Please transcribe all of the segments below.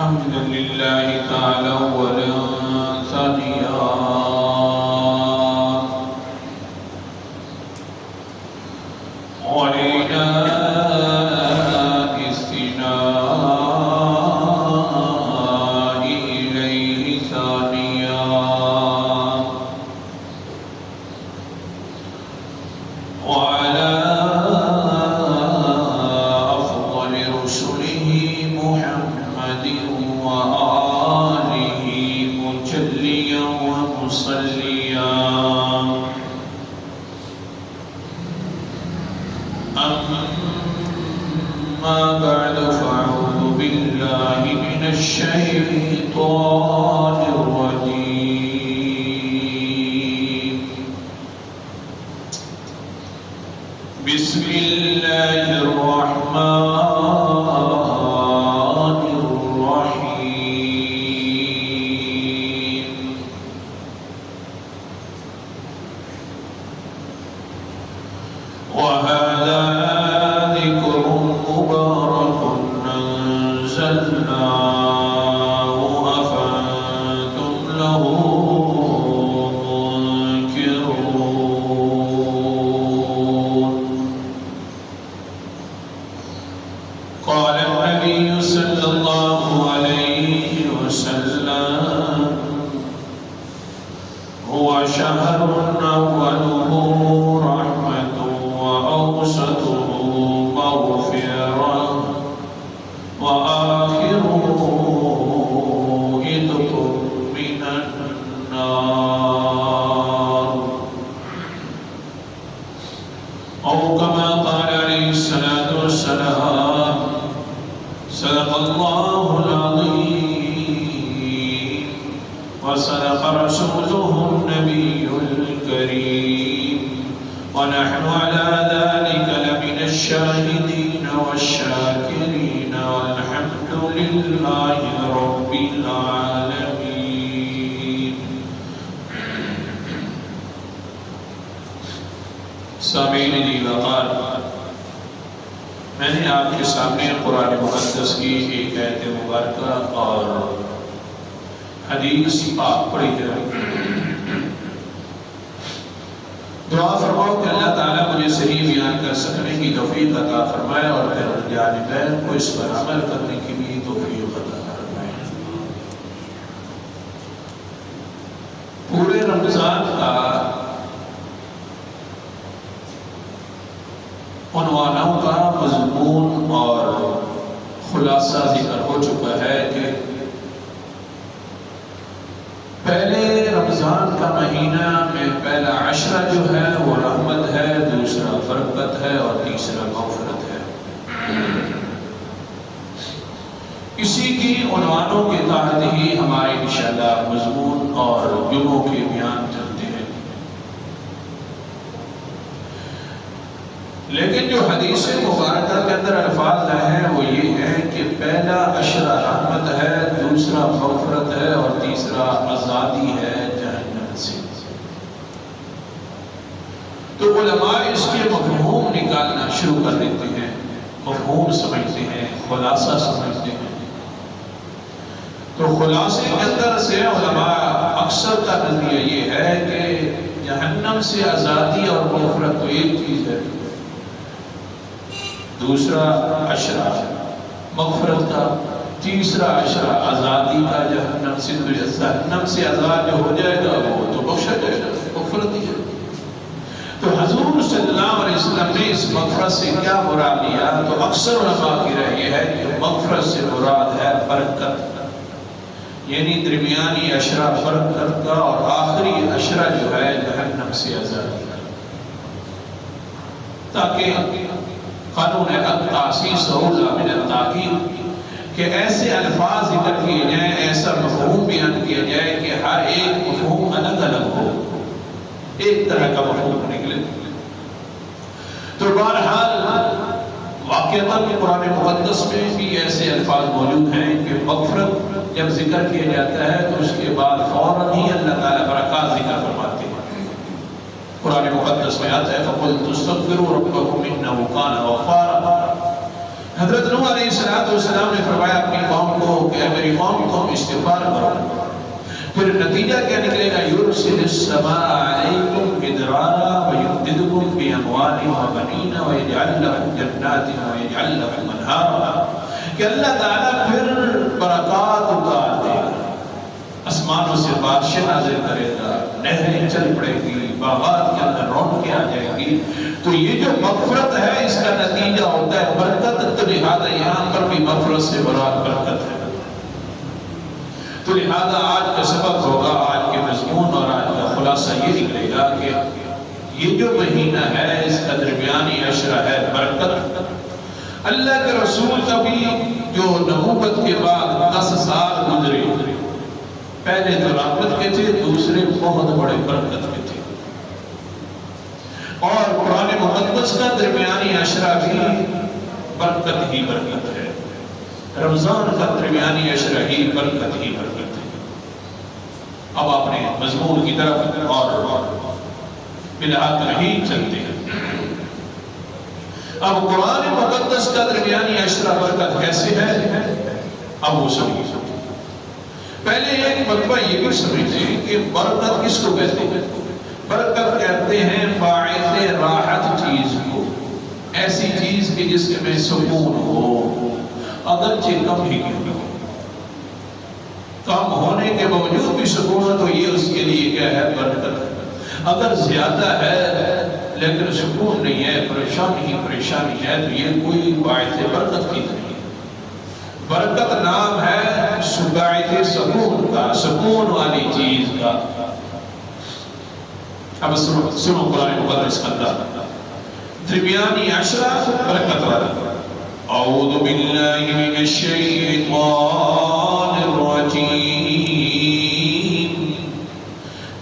حمدا لله تعالى أولا ثانيا علينا الثناء إليه ثانيا وعلى أفضل رسله محمد وآله مجليا ومصليا أما بعد فأعوذ بالله من الشيطان الرجيم بسم الله الرحمن الرحيم وهذا ذكر مبارك أنزلناه أفأنتم له منكرون قال النبي صلى الله عليه وسلم هو شهر أوله رحمة وأوسطه مغفرة وآخره عتق من النار أو كما قال عليه الصلاة والسلام صدق الله العظيم وصدق رسوله النبي الكريم ونحن على ذلك لمن الشاهدين والشاكرين والحمد لله رب العالمين. سامعین جی وقار، میں نے آپ کے سامنے قرآن مقدس کی ایک آیت مبارکہ اور حدیث پاک پڑھی ہے. دعا فرماؤ کہ اللہ تعالیٰ مجھے صحیح بیان کر سکنے کی توفیق عطا فرمائے اور پھر جانبین کو اس پر عمل کرنے کی بھی توفیق عطا فرمائے. پورے رمضان کا عنوانوں کا مضمون اور خلاصہ ذکر ہو چکا ہے کہ پہلے رمضان کا مہینہ میں پہلا عشرہ جو ہے وہ رحمت ہے، دوسرا برکت ہے اور تیسرا مغفرت ہے. اسی کی عنوانوں کے تحت ہی ہمارے انشاءاللہ مضمون اور جمعوں کے بیان چلتے ہیں. لیکن جو حدیث مبارکہ کے اندر الفاظ ہیں وہ یہ ہیں کہ پہلا عشرہ رحمت ہے، دوسرا مغفرت ہے اور تیسرا آزادی ہے جہنم سے. تو علماء اس کے مفہوم نکالنا شروع کر دیتے ہیں، مفہوم سمجھتے ہیں، خلاصہ سمجھتے ہیں. تو خلاصے کے اندر سے علماء اکثر کا نظریہ یہ ہے کہ جہنم سے آزادی اور مغفرت تو ایک چیز ہے، دوسرا عشرہ مغفرت کا، تیسرا عشرہ آزادی کا جہنم سے. تو جہنم سے آزاد جو ہو جائے گا وہ تو بخشا جائے گا، مغفرت ہی ہے. تو حضور صلی اللہ علیہ وسلم نے اس مغفرت سے کیا مراد لیا؟ تو اکثر علماء کی رائے یہ ہے کہ مغفرت سے مراد ہے برکت، یعنی درمیانی عشرہ برکت کا اور آخری عشرہ جو ہے جہنم سے آزادی کا. تاکہ قانون التاسیس اولا من التاکید کہ ایسے الفاظ ذکر کیے جائیں، ایسا مفہوم بیان کیا جائے کہ ہر ایک مفہوم الگ الگ ہو، ایک طرح کا مفہوم نکلے. تو بہرحال واقعتاً قرآن مقدس میں بھی ایسے الفاظ موجود ہیں کہ مغفرت جب ذکر کیا جاتا ہے تو اس کے بعد فوراً ہی اللہ تعالیٰ برکات ذکر فرماتے ہیں. قرآن مقدس میں آتا ہے فَقُلْتُ اسْتَغْفِرُوا رَبَّكُمْ إِنَّهُ كَانَ غَفَّارًا حضرت نوح علیہ السلام نے فرمایا اپنی قوم کو کہ میری قوم تم استغفار کرو، پھر نتیجہ کیا نکلے گا؟ یرسل السماء علیکم مدرارا ویمددکم باموال وبنین ویجعل لکم جنات ویجعل لکم انہارا، کہ اللہ تعالیٰ پھر برکات اتار دے گا، آسمانوں سے بارشیں نازل کرے گا، نہریں چل پڑے گی، باغات کے اندر رونقیں آ جائے گی۔ تو یہ جو مغفرت ہے اس کا نتیجہ ہوتا ہے برکت، تو لہذا یہاں پر بھی مغفرت سے مراد برکت ہے۔ تو لہذا آج کا سبق ہوگا، آج کے مضمون اور آج کا خلاصہ یہ نکلے گا کہ یہ جو مہینہ ہے اس کا درمیانی عشرہ ہے برکت۔ اللہ کے رسول کا بھی جو نبوت کے بعد 10 سال گزرے، پہلے تو رحمت کے تھے، دوسرے بہت بڑے برکت کے تھے، اور قرآن مقدس کا درمیانی عشرہ بھی برکت ہی برکت ہے، رمضان کا درمیانی عشرہ ہی برکت ہی برکت ہے۔ اب اپنے مضمون کی طرف اور بلحاظ نہیں چلتے ہیں۔ اب قرآن مقدس کا درمیانی عشرہ برکت کیسے ہے، اب وہ سمجھیں۔ پہلے ایک مرتبہ یہ بھی سمجھیں کہ برکت کس کو کہتے ہیں؟ برکت کہتے ہیں باعث راحت چیز کو، ایسی چیز کہ جس میں سکون ہو، اگرچہ کم ہی کیوں نہ ہو، کم ہونے کے باوجود بھی سکون ہے تو یہ اس کے لیے کیا ہے؟ برکت ہے۔ اگر زیادہ ہے لیکن سکون نہیں ہے، پریشانی ہی پریشانی ہے، تو یہ کوئی باعث برکت کی نہیں ہے۔ برکت نام ہے باعث سکون کا، سکون والی چیز کا۔ اب سنو قرآن مقدس کا انداز، درمیانی عشرہ برکت والا۔ اعوذ باللہ من الشیطان الرجیم،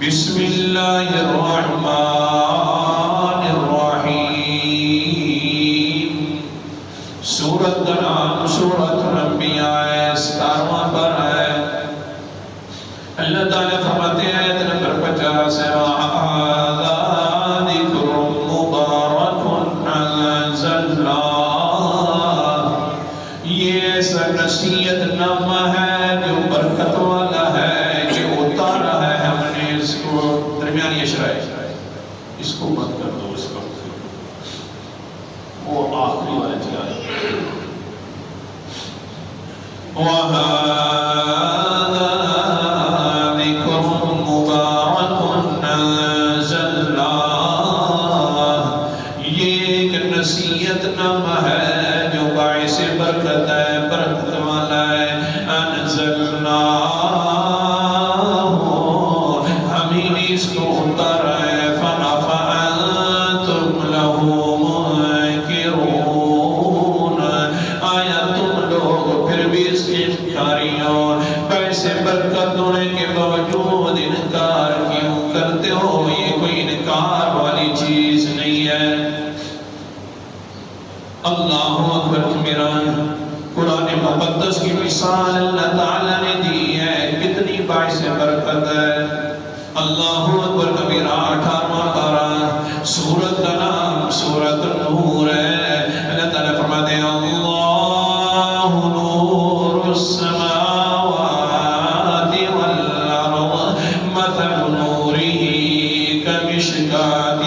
بسم اللہ الرحمن الرحیم۔ سورت کا نام سورت الانبیاء ہے، 17واں پارہ ہے۔ اللہ تعالیٰ فرماتے ہیں آیت نمبر 50 ہے، وَهَذَا ذِكْرٌ مُبَارَكٌ أَنزَلْنَاهُ، یہ ایسا نصیحت نامہ ہے جو برکت والا ہے، جو اتارا ہے ہم نے اس کو۔ درمیانی عشرہ ہے، اس کو مت کر دو، اس وقت وہ آخری والا چلا ہے۔ وَهَذَا ذِكْرٌ مُبَارَكٌ أَنزَلْنَاهُ، یہ ایک نصیحت نامہ ہے جو باعث برکت ہے، برکت والا ہے۔ أَنزَلْنَاهُ، ہم ہی نے اس کو اتارا ہے۔ فَأَنتُمْ لَهُ مُنْكِرُونَ، آیا تم لوگ پھر بھی اس کی انکاریوں، باعث برکت ہونے کے باوجود انکار کیوں کرتے ہو؟ یہ کوئی انکار والی چیز نہیں ہے۔ اللہ اکبر میرا، قرآن مقدس کی مثال اللہ تعالیٰ نے دی ہے، کتنی باعث برکت ہے۔ اللہ اکبر کبیرہ، 18واں پارہ، سورت کا نام سورت النور ہے۔ اللہ تعالیٰ فرماتے ہیں اللہ نور السماوات والارض مثل نورہ کمشکاۃ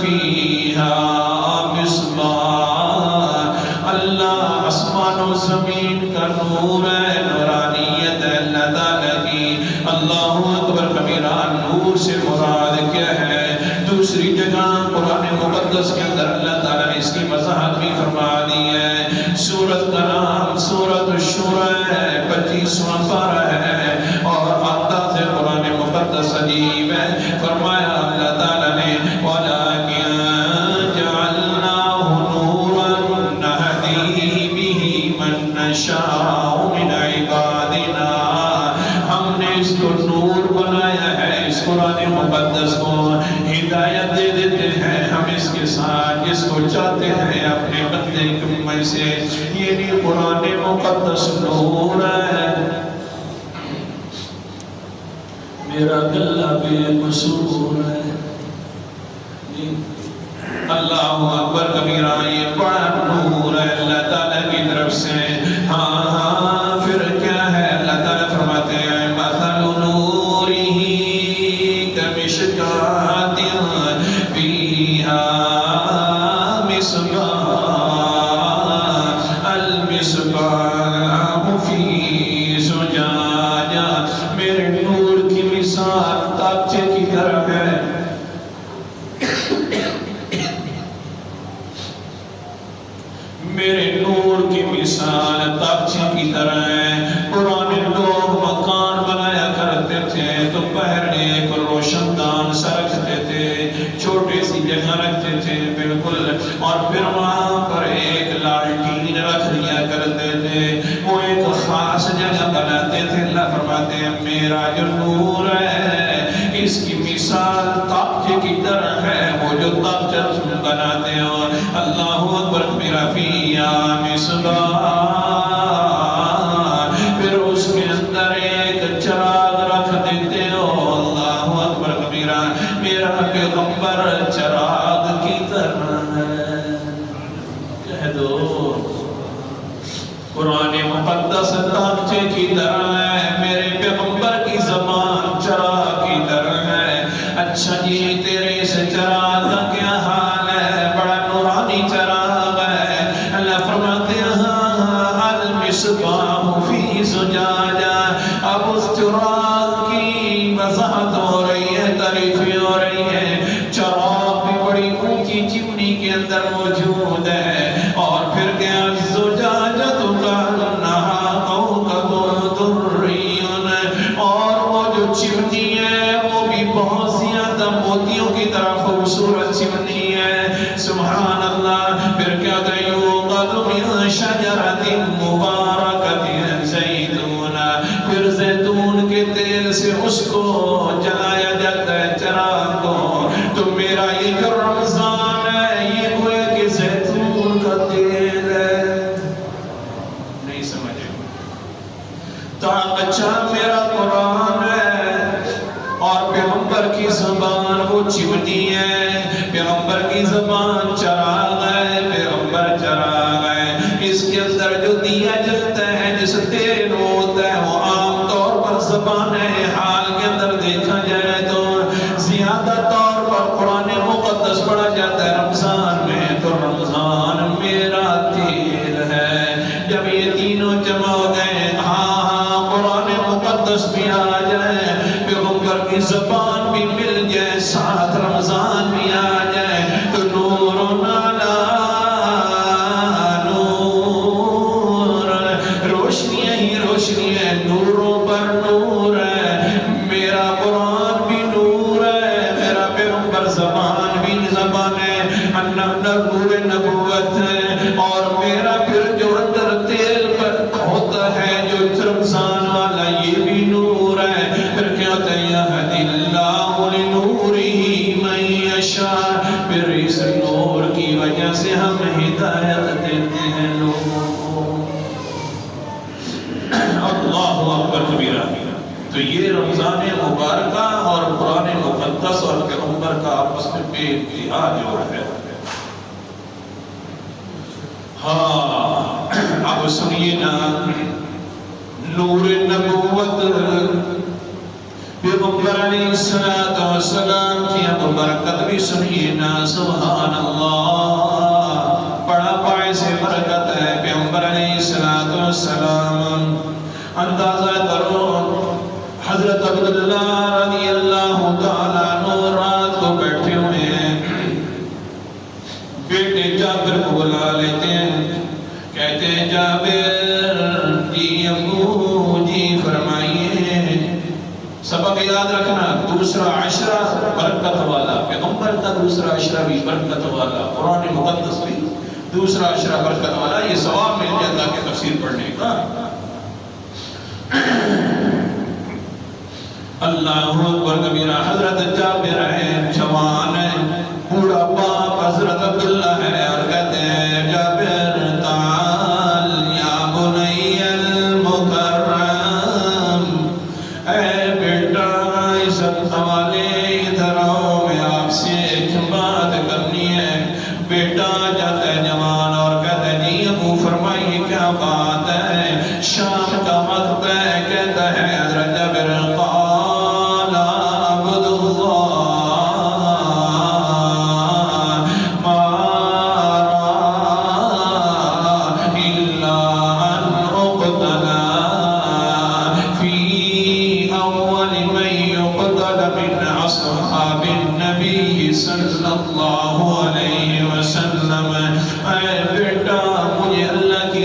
فیہا مصباح، اللہ آسمان و زمین کا نور ہے، نورانیت ہے اللہ تعالیٰ کی۔ اللہ اکبر کبیرہ، نور سے مراد کیا ہے؟ دوسری جگہ قرآن مقدس کے اندر اللہ تعالیٰ نے اس کی وضاحت بھی فرما دی ہے۔ سورت کا نام سورت الشورى ہے، 25واں پارہ ہے، اور انداز قرآن مقدس عجیب ہے۔ فرمایا اللہ تعالیٰ نے وَلَٰكِن جَعَلْنَاهُ نُورًا نَهْدِي بِهِ مَن نَّشَاءُ مِنْ عِبَادِنَا، ہم نے اس کو نور بنایا ہے۔ اس قرآن مقدس کو ہدایت دے دیتے ہیں ہم اس کے ساتھ جس کو چاہتے ہیں اپنے بندے میں سے۔ یہ بھی قرآن مقدس نور ہے۔ میرا گلہ بے قصور ہے۔ اللہ اکبر کبیرہ، یہ بڑا نور ہے۔ اللہ تعالیٰ کی طرح ہے۔ پرانے لوگ مکان بنایا کرتے تھے تو پہلے ایک روشن دان سا رکھتے تھے، چھوٹی سی جگہ رکھتے تھے بالکل، اور پھر وہاں پر ایک لالٹین رکھ دیا کرتے تھے، وہ ایک خاص جگہ بناتے تھے۔ اللہ فرماتے ہیں میرا جو نور ہے اس کی مثال تابچے کی طرح ہے، وہ جو تابچہ تم بناتے ہو۔ اللہ اکبر میرا فیا مصباح، پھر اس کے اندر ایک چراغ رکھ دیتے ہو۔ اللہ اکبر میرا پیغمبر چراغ کی طرح ہے۔ کہہ دو قرآن مقدس تابچے کی طرح ہے، میرے پیغمبر کی زبان چراغ کی طرح ہے۔ اچھا جی تیرے اس چراغ کا کیا حال ہے؟ بڑا نورانی چراغ ہے۔ اللہ فرماتے ہیں المصباح فی زجاجہ، اب اس چراغ کی وضاحت ہو رہی ہے، تعریفیں ہو رہی ہے۔ چراغ بھی بڑی اونچی چمنی کے اندر موجود ہے، اور پھر کیا زجاجہ تو کانہا کوکب درّی، اور وہ جو چمنی ہے وہ بھی بہت زیادہ موتیوں کی طرح خوبصورت چمنی ہے۔ سبحان اللہ۔ پھر کیا یوقد من شجرۃ مبارکۃ زیتون، پھر زیتون کے تیل سے اس کو جلایا جاتا ہے چراغ کو۔ تو میرا یہ جو رمضان ہے یہ گویا کہ زیتون کا تیل ہے۔ نہیں سمجھے؟ تو اچھا میرا قرآن ہے اور پیغمبر کی زبان وہ چمنی ہے، پیغمبر کی زبان چراغ ہے، پیغمبر چراغ ہے۔ اس کے اندر جو دیا جلتا ہے، جس تیل ہوتا ہے، وہ عام طور پر زبان حال کے اندر دیکھا جائے تو زیادہ طور پر قرآن مقدس پڑھا جاتا ہے رمضان میں، تو رمضان میرا تیل ہے۔ جب یہ تینوں جمع ہو گئے، ہاں قرآن مقدس بھی آ جائے، پیغمبر کی زبان بھی مل جائے، ساتھ رمضان بھی آ جائے، تو نور علی نور، روشنیاں ہی روشنی ہے، نوروں پر نور ہے۔ میرا قرآن بھی نور ہے، میرا پیغمبر زبان بھی زبان ہے، نور نبوت ہے، اور میرا پھر جو اندر تیل پر ہوتا ہے جو رمضان والا یہ بھی نور ہے۔ پھر کیا ہوتا ہے یہدی اللہ لنورہ من یشاء، پھر اس نور کی وجہ سے ہم ہدایت دیتے ہیں لوگوں کو۔ اللہ اکبر کبیرہ۔ تو یہ رمضان مبارکہ اور قرآن مقدس اور پیغمبر کا آپس میں بے انتہا جو ہے۔ ہاں اب سنیے نا، نور نبوت پیغمبر علیہ السلام کی اب برکت بھی سنیے نا۔ سبحان اللہ، بڑا باعث برکت ہے پیغمبر علیہ السلام۔ اندازہ کرو حضرت عبداللہ رضی اللہ تعالیٰ عنہ رات کو بیٹھے ہوئے ہیں، بیٹے جابر کو بلا لیتے ہیں، کہتے ہیں جابر جی ابو جی فرمائیے۔ سبق یاد رکھنا، دوسرا عشرہ برکت والا، پیغمبر کا دوسرا عشرہ بھی برکت والا، قرآن مقدس بھی دوسرا عشرہ برکت والا، یہ ثواب مل جاتا کہ تفسیر پڑھنے کا۔ اللہ اکبر کبیرہ۔ حضرت جابر ہے، جوان ہے، بوڑھا باپ حضرت عبداللہ ہے، اور کہتے ہیں جابر تعال یا بنی المکرم، اے بیٹا عزت والے ادھر آؤ، میں آپ سے ایک بات کرنی ہے۔ بیٹا جاتا ہے جوان اور کہتا ہے جی ابو فرمائیے کیا بات ہے؟ شام کا وقت ہے، کہتا ہے حضرت جابر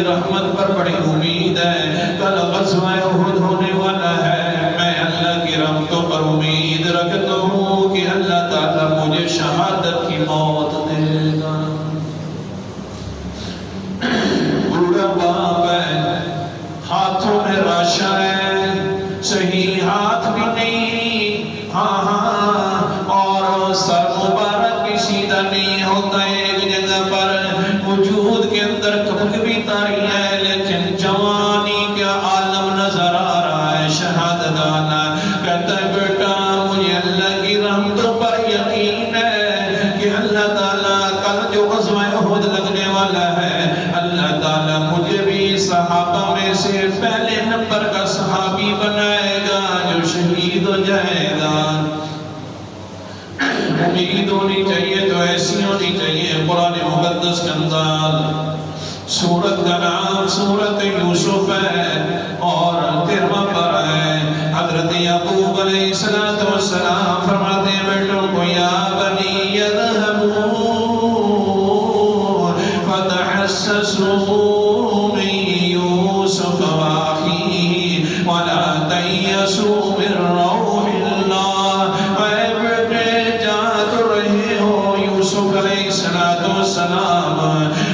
رحمت پر بڑی امید ہے، شہادت کی موت دے گا۔ بوڑھا باپ ہے، ہاتھوں میں راشا ہے، صحیح ہاتھ بھی نہیں، اور سر مبارک بھی سیدھا نہیں ہوتا، ایک جگہ پر وجود کے اندر کبھی بھی تاری ہے، لیکن جوانی کا عالم نظر آ رہا ہے، شہادت آنا کہتا ہے بیٹا مجھے اللہ کی رحمتوں پر یقین ہے کہ اللہ تعالیٰ کل جو غزوہ احد لگنے والا ہے، اللہ تعالیٰ مجھے بھی صحابہ میں سے پہلے نمبر کا صحابی بنائے گا جو شہید ہو جائے گا۔ امید ہونی چاہیے تو ایسی ہونی چاہیے۔ قرآن مقدس کے اندر سورت کا نام سورت یوسف ہے اور 13واں پارہ ہے۔ حضرت یعقوب علیہ السلام فرماتے ہیں بیٹوں کو یا بنی اذهبوا فتحسسوا من یوسف واخیہ ولا تیأسوا من روح اللہ۔ اے بیٹے جا تو رہے ہو یوسف علیہ السلام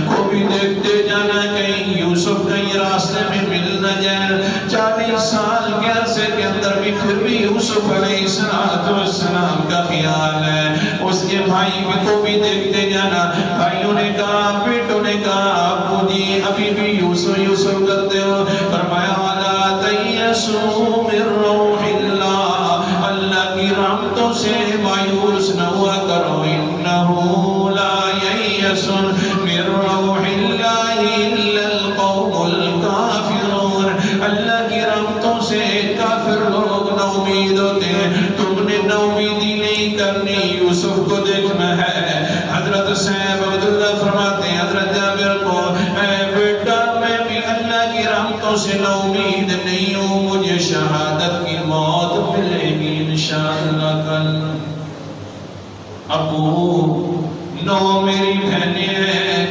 کو بھی دیکھتے جانا کہیں یوسف کہیں راستے میں مل نہ جائے۔ 40 سال کے عرصے کے اندر بھی پھر بھی یوسف علیہ السلام کا خیال ہے، اس کے بھائی کو بھی دیکھتے جانا۔ بھائیوں نے کہا بیٹوں نے کہا ابو جی ابھی بھی یوسف کرتے ہو؟ فرمایا وَلَا تَيَّسُوا مِن رَوْحِ اللَّهِ، اللہ کی رحمتوں سے مایوس نہ ہوا کرو۔ إِنَّهُ لَا يَيَّسُ مِن رَوْحِ اللَّهِ إِلَّا الْقَوْمُ الْكَافِرُونَ، اللہ کی رحمتوں سے کافر لوگ نا امید ہوتے ہیں۔ تم نے نا امیدی نہیں کرنی، یوسف کو دیکھنا ہے۔ حضرت صاحب عبداللہ فرماتے ہیں حضرت جابر کو اے بیٹا میں بھی اللہ کی رحمتوں سے نا امید نہیں ہوں، مجھے شہادت کی موت ملے گی انشاءاللہ کل۔ ابو 9 میری بہنیں ہیں،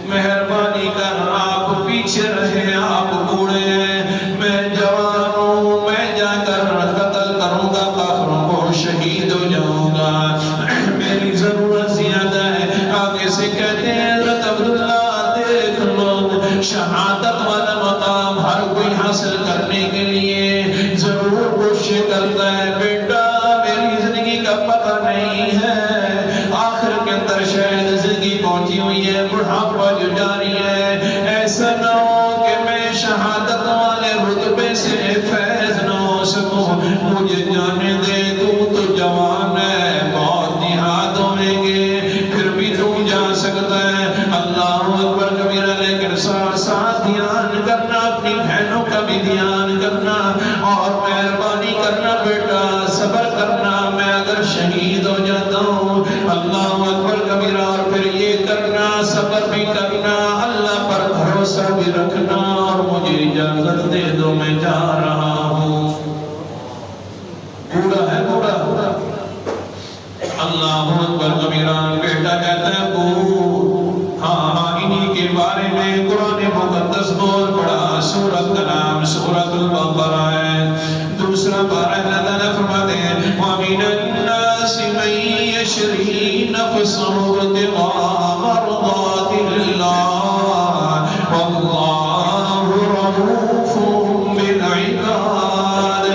مہربانی کر آپ پیچھے رہے، آپ بوڑھے ہیں، میں جوان ہوں، میں جا کر قتل کروں گا کافروں کو، شہید ہو جاؤں گا، میری ضرورت زیادہ ہے۔ آگے سے کہتے ہیں حضرت عبداللہ دیکھ لو شہادت والا مقام ہر کوئی حاصل کرنے کے لیے ضرور کوشش کرتا ہے۔ بیٹا میری زندگی کا پتہ نہیں ہے، آخر کے اندر شاید زندگی پہنچی ہوئی ہے، بڑھاپا جو جاری ہے، ایسا نہ ہو کہ میں شہادت والے رتبے سے فیض نہ ہو سکوں، مجھے جانے دے، تو جوان ہے، بہت جہاد ہوئیں گے، پھر بھی تم جا سکتا ہے۔ اللہ اکبر کبیرہ، لیکن ساتھ دھیان کرنا، اپنی بہنوں کا بھی دھیان کرنا اور مہربانی کرنا بیٹا، صبر کرنا، میں اگر شہید ہو جاتا ہوں اللہ اکبر کبیرہ، اور پھر یہ کرنا صبر بھی کرنا، اللہ پر بھروسہ بھی رکھنا، اور مجھے اجازت دے دو میں جا رہا ہوں۔ بوڑھا ہے بوڑھا، اللہ اکبر کبیرہ، بیٹا کہتا ہے ہاں انہی کے بارے میں قرآن مقدس بول پڑا۔ سورت کا نام سورت البقرہ ہے، دوسرا پارہ اللہ تعالیٰ فرماتے ہیں وَمِنَ النَّاسِ مَن يَشْرِي نَفْسَهُ ابْتِغَاءَ مَرْضَاتِ اللَّهِ وَاللَّهُ رَءُوفٌ بِالْعِبَادِ۔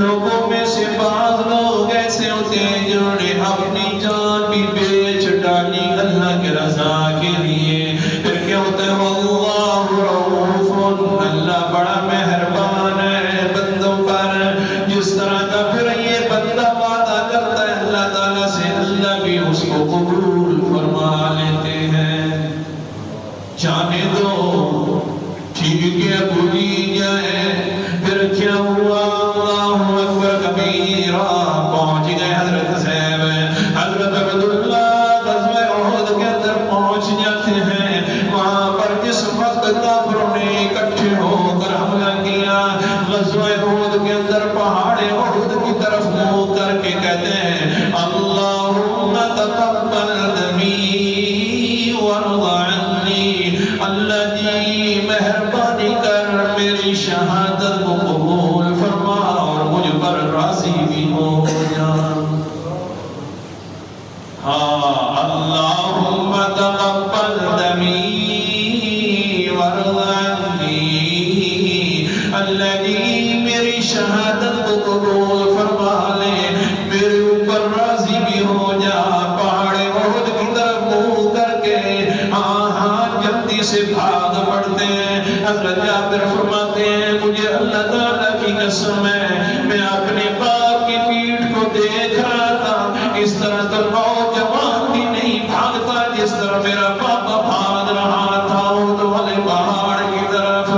لوگوں میں سے بعض لوگ ایسے ہوتے ہیں جنہوں نے اپنی جان بھی بیچ ڈالی اللہ کے رضا کے لیے۔ پھر کیا ہوتا ہے واللہ رؤوف، اللہ بڑا مہربان ہے بندوں پر، جس طرح کا پھر یہ بندہ وعدہ کرتا ہے اللہ تعالیٰ سے، اللہ بھی اس کو قبول فرما لیتے ہیں۔ جانے دو ٹھیک ہے بھولی جائے، پھر کیا ہوا اللہ اکبر کبیرہ، پہنچ گئے حضرت صاحب حضرت عبداللہ غزوہ احد کے اندر پہنچ جاتے ہیں۔ وہاں پر جس وقت کافروں نے اکٹھے ہو کر حملہ کیا، غزوہ احد کے اندر پہاڑ احد کی طرف منہ کر کے کہتے ہیں اللہم تقبل دمی وارض عنی، اللہ جی مہربانی کر میری شہادت کو قبول فرما اور مجھ پر راضی بھی ہو جا۔ ہاں اللہم تقبل دمی وارض عنی الذی میری شہادت کو قبول فرما لے میرے اوپر راضی بھی ہو جا پہاڑ احد کی طرف منہ کر کے جلدی سے بھاگ پڑتے ہیں حضرت جابر فرماتے ہیں مجھے اللہ تعالیٰ کی قسم ہے میں اپنے باپ کی پیٹھ کو دیکھ رہا تھا اس طرح تو نوجوان بھی نہیں بھاگتا جس طرح میرا پاپا بھاگ رہا تھا احد والے پہاڑ کی طرف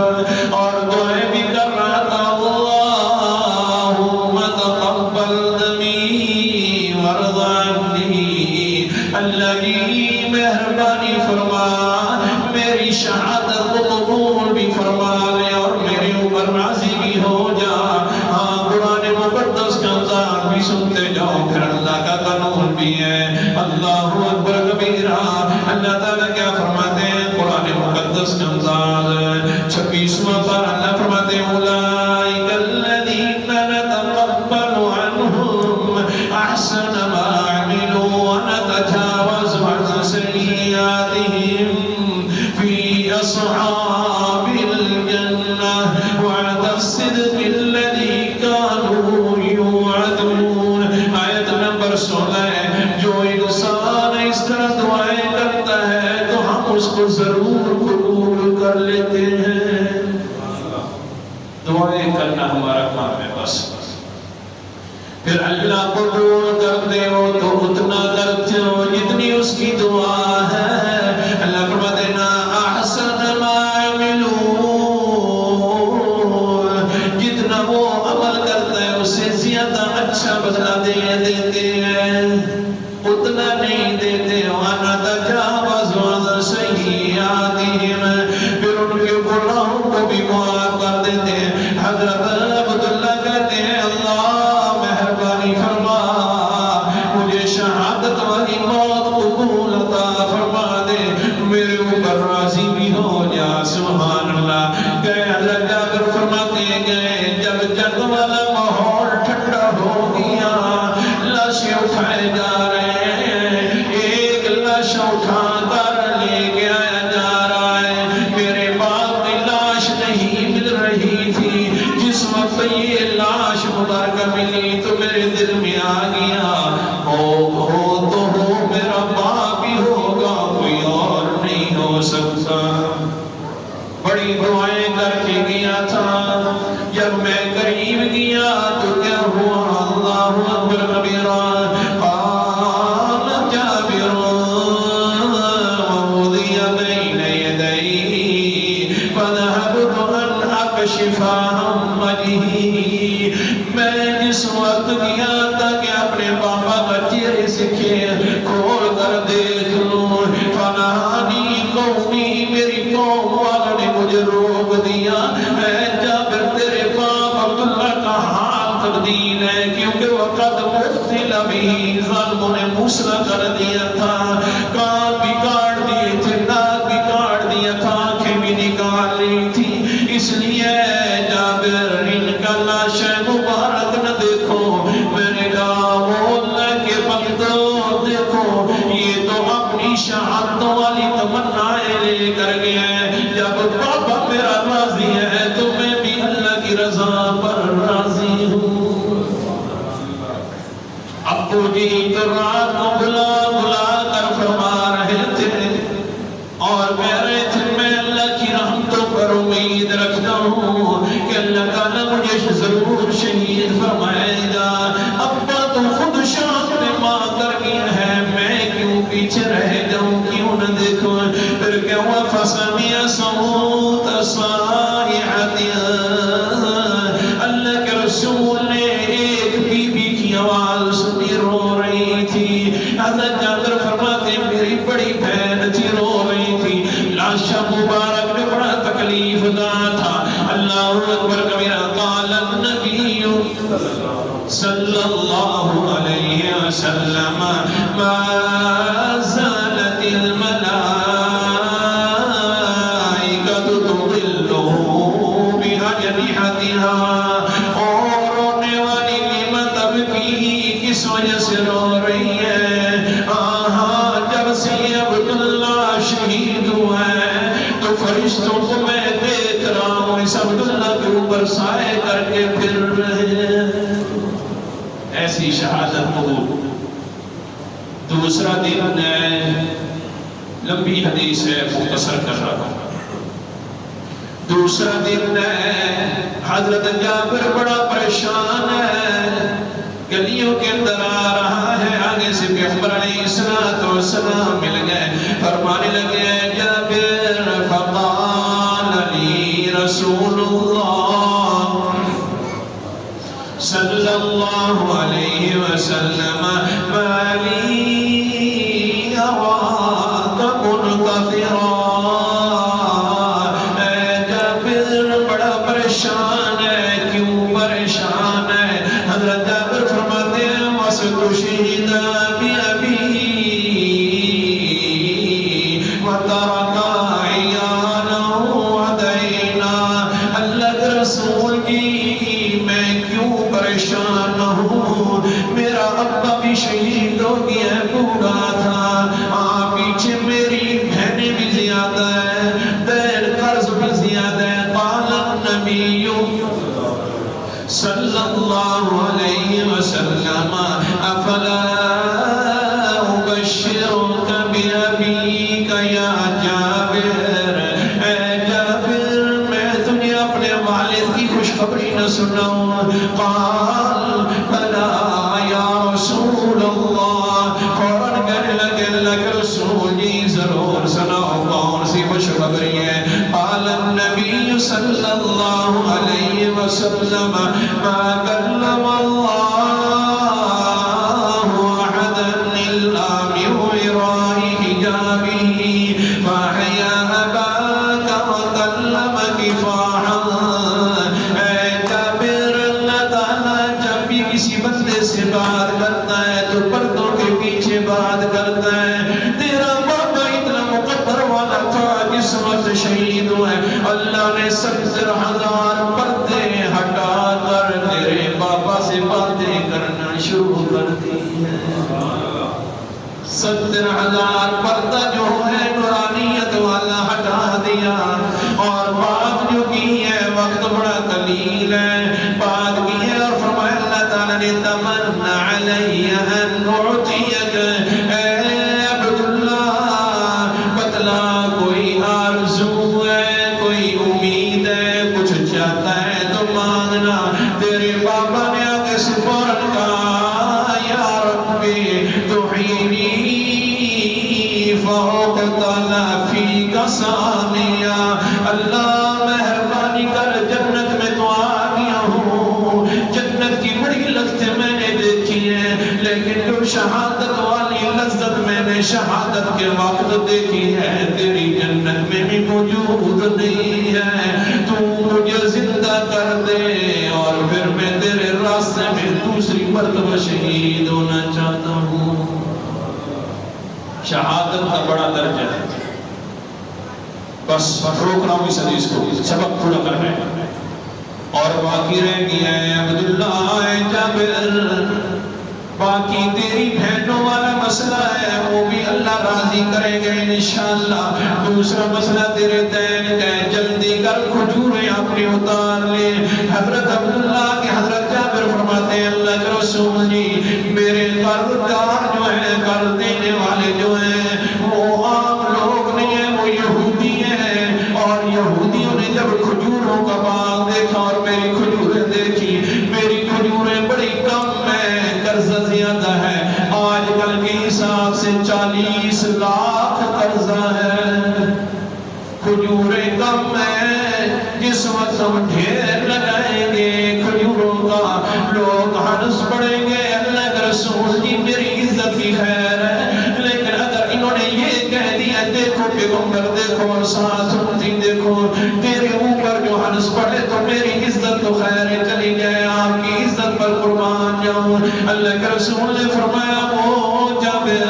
اور دعائیں بھی کر رہا تھا اللہم تقبل دمی وارض عنی الذی مہربانی فرما میری شہادت کو قبول بھی فرما لے اور میرے اوپر راضی بھی ہو جا قرآن مقدس کا ذات بھی سنتے جاؤ پھر اللہ کا قانون بھی ہے اللہ اکبر کبیرہ اللہ تعالیٰ کیا فرماتے ہیں قرآن مقدس کا ذات 26واں پارہ اللہ فرماتے ہیں اولئک الذین نتقبل عنہم احسن ما عملوا ونتجاوز عن سیئاتہم في أصحاب الجنة وعد الصدق الذي كانوا يوعدون آیت نمبر 16 جو انسان اس طرح دعائیں کرتا ہے تو ہم اس کو ضرور قبول کر لیتے ہیں دعائیں کرنا ہمارا کام ہے بس پھر اللہ قبول کر دے ہو تو اتنا کرتے ہو جتنی اس کی دعا ہے اللہ فرما دینا احسن ما عملوا جتنا وہ عمل کرتا ہے اس سے زیادہ اچھا بدلہ دے دیتے ہیں اتنا نہیں دیتے وانا تجاوز عن سیئاتہم پھر ان کے گناہوں کو بھی معاف کر دیتے ہیں حضرت عبداللہ کہتے ہیں اللہ مہربانی فرما مجھے شہادت والی موت قبول عطا فرما دے میرے اوپر راضی بھی ہو جا سبحان اللہ کہ اللہ جابر فرماتے گئے جب جنگ والا ماحول ٹھنڈا ہو گیا لاشیں اٹھائے جا رہے ہیں ایک لاش اٹھا کر لے کے آیا جا رہا ہے میرے باپ کی لاش نہیں مل رہی تھی جس وقت یہ لاش مبارکہ ملی تو میرے دل میں آ گیا ہو تو ہو میرا باپ ہی ہوگا کوئی اور نہیں ہو سکتا بڑی دعائیں کر کے گیا تھا جب میں قریب گیا تو کیا ہوا اللہ اکبر کبیرہ قال جابر ووضع بین یدی فذهبت ان اکشف عن وجهه میں جس وقت گیا تھا کہ اپنے پاپا کا چہرے سے کھول کر دیکھ لوں فنہانی قومی میری قوم والوں نے مجھے روک دیا اے جابر تیرے باپ عبداللہ کا حال تبدیل ہے کیونکہ وقت مفتل بھی ظالموں نے موسیٰ کر دیا تھا کان بھی کاٹ دیے تھے ناک بھی کاٹ دیا تھا آنکھیں بھی نکال لی تھی اس لیے جابر ان کا لاش مبارک نہ دیکھو میں نے کہا وہ اللہ کے بندو دیکھو یہ تو اپنی شہادتوں والی تمنائیں لے کر گیا ہے جب بابا میرا راضی ہے تو میں بھی اللہ کی رضا پر راضی ہوں ابو جی تو رات کو بلا بلا کر فرما رہے تھے اور کہہ رہے تھے میں اللہ کی رحمتوں پر امید رکھتا ہوں کہ اللہ تعالیٰ مجھے ضرور شہید فرمائے گا ابا تو خود شام میں ماں کر گیا ہے میں کیوں پیچھے رہ جاؤں کیوں نہ دیکھوں پھر کیا ہوا فسمع صوت صائحۃ اللہ کے رسول نے ایک بی بی کی آواز سنی رو رہی تھی حضرت جابر فرماتے میری بڑی بہن تھی رو رہی تھی لاشا مبارک میں بڑا تکلیف دا تھا اللہ اکبر کبیرہ قال النبی صلی اللہ علیہ وسلم ما زالت الملائکہ تظلہ بأجنحتها اور رونے والی نعمت اب کی کس وجہ سے رو رہی ہے فرشتوں کو میں دیکھ رہا ہوں اس عبداللہ کے اوپر سائے کر کے پھر رہے ہیں۔ ایسی شہادت قبول۔ دوسرا دن ہے، لمبی حدیث ہے، مختصر کر رہا ہوں۔ دوسرا دن ہے، حضرت جابر بڑا پریشان ہے، گلیوں کے اندر آ رہا ہے، آگے سے پیغمبر علیہ السلام مل گئے، فرمانے لگے جابر فقال لی رسول اللہ صلی اللہ علیہ وسلم ما لی اراک منکفرا۔ اے جابر بڑا پریشان ہے، کیوں پریشان ہے؟ حضرت جابر فرماتے ہیں وَسَتُشْهِدَ بِأَبِي وَتَرَكَ عِيَانًا وَدَيْنًا۔ اللہ کے رسول کی میں کیوں پریشان ہوں؟ میرا ابا بھی شہید ہو گیا ہے، بوڑھا تھا، پیچھے میری بہنیں بھی زیادہ ہے، دین قرض بھی زیادہ ہے۔ قال النبی صلی اللہ علیہ وسلم افلا ابشرک بابیک یا جابر۔ اے جابر میں تجھے اپنے والد کی خوشخبری نہ سناؤں؟ قال بلا یا رسول اللہ۔ فوراً کہنے لگے اللہ کے رسول جی ضرور سناؤ، کون سی خوشخبری ہے؟ قال النبی صلی اللہ علیہ وسلم ما کلم اللہ احدا الا من وراء حجابہ فاحیا اباک وکلم کفاحا۔ اے جابر اللہ تعالیٰ جب بھی کسی بندے سے بات کرتا ہے تو پردوں کے پیچھے بات کرتا ہے۔ تیرا بابا اتنا مقدر والا تھا جس وقت شہید ہوئے، اللہ نے 70,000 پردے ہٹا کر تیرے بابا سے باتیں کرنا شروع کر دی ہے۔ 70,000 پردہ جو ہے نورانیت والا ہٹا دیا، اور بات جو کی ہے وقت بڑا قلیل ہے، بات کی ہے اور فرمایا اللہ تعالیٰ نے تمنا علی ان اعطیک۔ اے عبداللہ بتلا کوئی آرزو ہے، کوئی امید ہے، کچھ چاہتا ہے تو مانگنا۔ تیرے بابا نے آگے سے فوراً کہا یا ربی تحیینی فاقتل فیک ثانیہ۔ اللہ مہربانی کر، جنت میں تو آ گیا ہوں، جنت کی بڑی لذتیں میں نے دیکھی ہیں، لیکن جو شہادت والی لذت میں نے شہادت کے وقت دیکھی ہے تیری جنت میں بھی موجود نہیں ہے۔ تو مجھے زندہ کر دے اور پھر میں تیرے راستے میں دوسری مرتبہ شہید ہونا چاہتا ہوں۔ شہادت کا بڑا درجہ ہے۔ بس روک رہا ہوں اس حدیث کو، سبق پورا کرنا ہے اور باقی رہ گیا ہے عبداللہ جابر، باقی تیری بہنوں والا مسئلہ ہے وہ بھی اللہ راضی کرے گا انشاءاللہ۔ دوسرا مسئلہ تیرے دین کا ہے، جلدی کر کھجوریں اپنی اتار لے۔ حضرت عبداللہ کے حضرت جابر فرماتے ہیں اللہ کے رسول جی میرے قرض دار جو ہیں، قرض دینے والے جو ہیں وہ عام لوگ نہیں ہیں، وہ یہودی ہیں، اور یہودیوں نے جب کھجوروں کا باغ دیکھا اور میری کھجوریں دیکھی، میری کھجوریں بڑی کم ہیں، قرضہ زیادہ ہے، آج کل کے حساب سے 40 لاکھ قرضہ ہے، کھجوریں کم ہیں، جس وقت ہم ڈھیر لگائیں گے کھجوروں کا لوگ ہنس پڑیں گے اللہ کے رسول کی میری عزت کی خیر ہے۔ لیکن اگر انہوں نے یہ کہہ دیا دیکھو پیغمبر دیکھو اور ساتھ سنتی دیکھو تیرے اوپر جو ہنس پڑے تو میری عزت تو خیر چلی جائے، آپ کی عزت پر قربان جاؤں۔ اللہ کے رسول نے فرمایا او جابر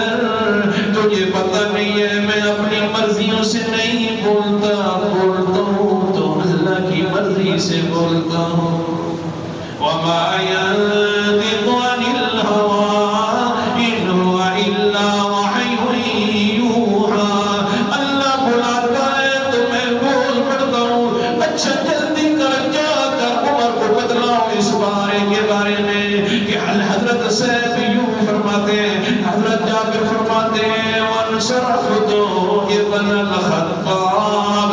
تجھے پتہ نہیں ہے میں اپنی مرضیوں سے نہیں بولتا ہوں تو اللہ کی مرضی سے بولتا ہوں۔ وما ينطق عن الهوى إن هو إلا وحي يوحى۔ اللہ بلاتا ہے تو میں بول فرماتے ہیں وانصرفت ابن الخطاب،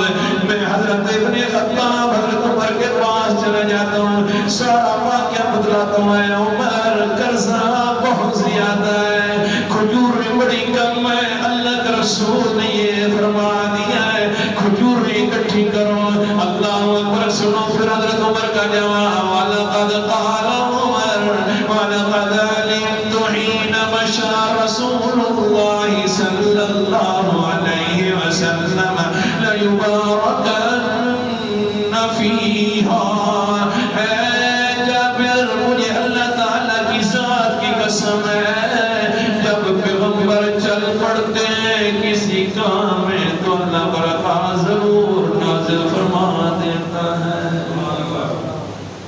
میں حضرت ابن خطاب حضرت عمر کے پاس چلا جاتا ہوں، سارا واقعہ بتلاتا ہوں، اے عمر قرضہ بہت زیادہ ہے، کھجوریں بڑی کم ہے، اللہ کے رسول نے یہ فرما دیا ہے کھجوریں اکٹھی کرو۔ اللہ اکبر، سنو پھر حضرت عمر کا جواب، وَلَقَدْ قَالَ عُمَرُ وَلَقَدْ عَلِمْتُ حِينَ مَشَى رَسُولُ اللَّهِ صَلَّى اللَّهُ عَلَيْهِ وَسَلَّمَ لَيُبَارَكَنَّ فِيهَا۔ اے جابر، مجھے اللہ تعالیٰ کی ذات کی قسم ہے، جب پیغمبر چل پڑتے ہیں کسی کام میں تو اللہ برکات ضرور نازل فرما دیتا ہے۔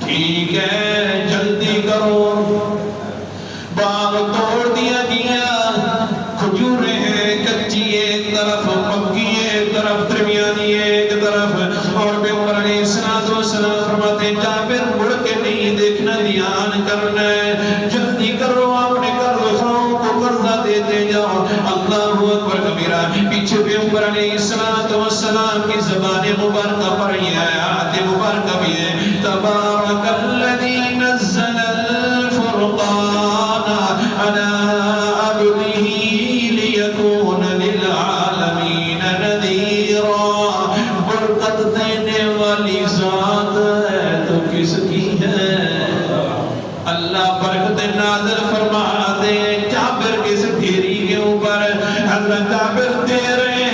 ٹھیک ہے، جلدی کرو، باغ توڑ دیا گیا، کھجوریں ہیں کچی ایک طرف، پکی ایک طرف، درمیانی ایک طرف، اور پیغمبر علیہ السلام فرماتے ہیں جابر مڑ کے نہیں دیکھنا، دھیان کرنا ہے، جلدی کرو، اپنے قرض خواہوں کو قرضہ دیتے جاؤ۔ اللہ اکبر کبیرہ، پیچھے پیغمبر علیہ السلام کی زبان مبارکہ پر یہ آیات مبارکہ بھی ہے، تبارک الذی نزل الفرقان علی عبدہ لیکون للعالمین نذیرا۔ برکت دینے والی ذات ہے تو کس کی ہے؟ اللہ برکت نازل فرما دے جابر کے ڈھیری کے اوپر، حضرت جابر دے رہے ہیں،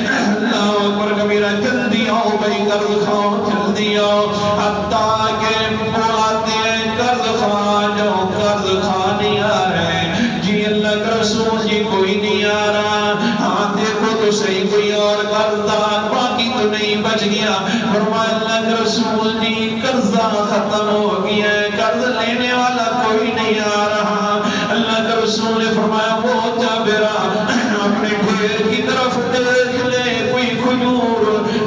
اللہ اکبر کبیرہ، جلدی آؤ بھائی قرض کھاؤ، جلدی آؤ، حتیٰ کہ بلاتے ہیں قرض کھا جاؤ، قرض کھا نہیں آ رہے، جی اللہ کا رسول جی کوئی نہیں آ رہا، ہاں دیکھو تو صحیح کوئی اور قرضدار باقی تو نہیں بچ گیا۔ فرمایا اللہ کے رسول جی قرضہ ختم ہو گیا ہے، قرض لینے والا کوئی نہیں آ رہا۔ اللہ کے رسول نے فرمایا وہ جابرہ اپنے ڈھیر کی طرف دیکھ لے، کوئی کھجور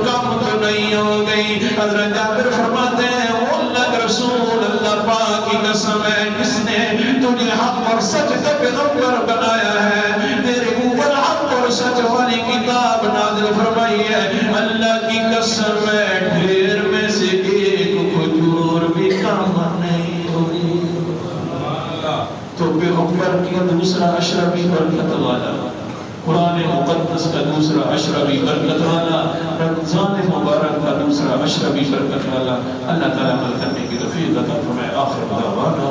کم تو نہیں ہو گئی۔ حضرت جابر فرماتے ہیں وہ اللہ کے رسول، اللہ پاک کی قسم ہے جس نے تجھے حق اور سچ کا پیغمبر بنایا ہے، تیرے اوپر حق اور سچ والی کتاب نازل فرمائی ہے، اللہ کی قسم ہے ڈھیر میں سے ایک کھجور بھی کم نہیں ہوئی۔ تو پیغمبر کی دوسرا عشرہ بھی برکت والا، قرآن مقدس کا دوسرا عشرہ بھی برکت والا، رمضان مبارک کا دوسرا عشرہ بھی برکت والا۔ اللہ تعالیٰ عمل کرنے کی توفیق عطا فرمائے۔ آخر دعوانا